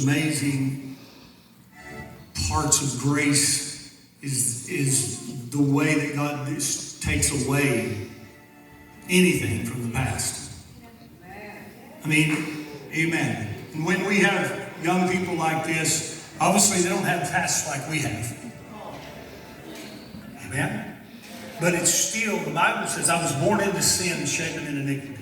Amazing parts of grace is the way that God just takes away anything from the past. I mean, amen. And when we have young people like this, obviously they don't have pasts like we have. Amen. But it's still, the Bible says, I was born into sin, shapen in iniquity.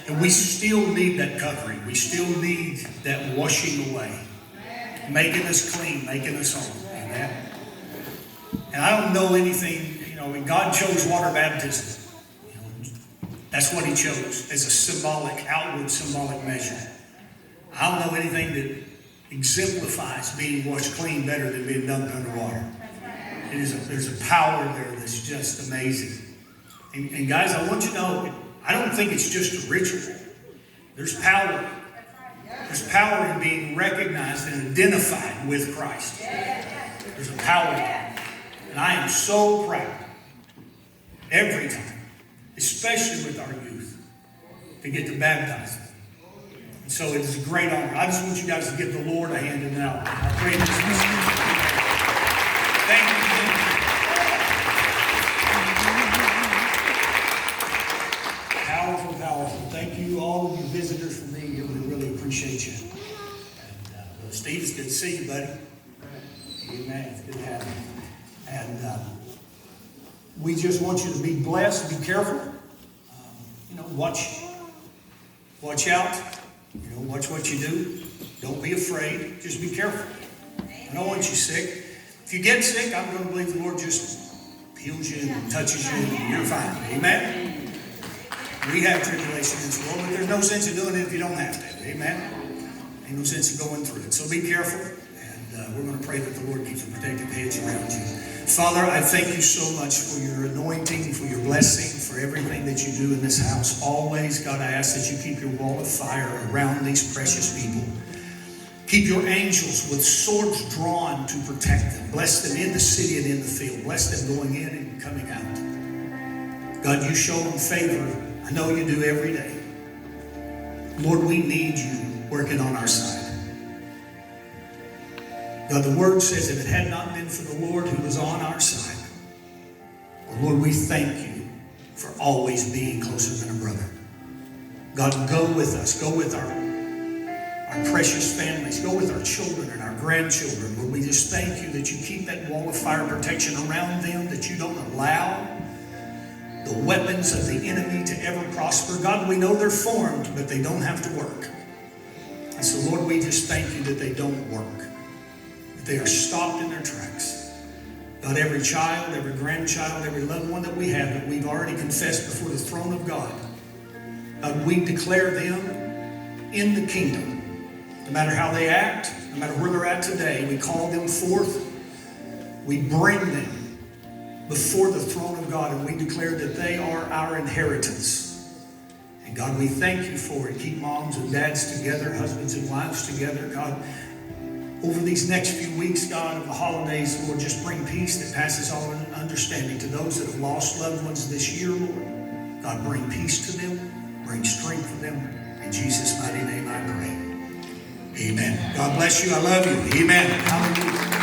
And we still need that covering. We still need that washing away. Making us clean, making us whole. Amen. And I don't know anything, when God chose water baptism. That's what he chose as a symbolic, outward symbolic measure. I don't know anything that exemplifies being washed clean better than being dunked underwater. There's a power there that's just amazing. And guys, I want you to know, I don't think it's just a ritual. There's power. There's power in being recognized and identified with Christ. There's a power there. And I am so proud every time, especially with our youth, to get to baptize them. And so it is a great honor. I just want you guys to give the Lord a hand in that. I pray this. Thank you. Powerful. Thank you, all of you visitors for being here. We really appreciate you. And Steve, it's good to see you, buddy. Amen. It's good to have you. And we just want you to be blessed. Be careful. Watch out. Watch what you do. Don't be afraid. Just be careful. I don't want you sick. If you get sick, I'm going to believe the Lord just heals you and touches you and you're fine. Amen. We have tribulation in this world, but there's no sense in doing it if you don't have to. Amen. Ain't no sense in going through it. So be careful, and we're going to pray that the Lord keeps a protective hedge around you. Father, I thank you so much for your anointing, for your blessing, for everything that you do in this house. Always, God, I ask that you keep your wall of fire around these precious people. Keep your angels with swords drawn to protect them. Bless them in the city and in the field. Bless them going in and coming out. God, you show them favor. I know you do every day. Lord, we need you working on our side. God, the word says if it had not been for the Lord who was on our side, Lord, we thank you for always being closer than a brother. God, go with us. Go with our precious families. Go with our children and our grandchildren. Lord, we just thank you that you keep that wall of fire protection around them, that you don't allow the weapons of the enemy to ever prosper. God, we know they're formed, but they don't have to work. And so, Lord, we just thank you that they don't work, that they are stopped in their tracks. God, every child, every grandchild, every loved one that we have that we've already confessed before the throne of God, God, we declare them in the kingdom. No matter how they act, no matter where they're at today, we call them forth. We bring them before the throne of God, and we declare that they are our inheritance. And God, we thank you for it. Keep moms and dads together, husbands and wives together. God, over these next few weeks, God, of the holidays, Lord, just bring peace that passes all understanding to those that have lost loved ones this year, Lord. God, bring peace to them, bring strength to them. In Jesus' mighty name I pray. Amen. God bless you. I love you. Amen. Hallelujah.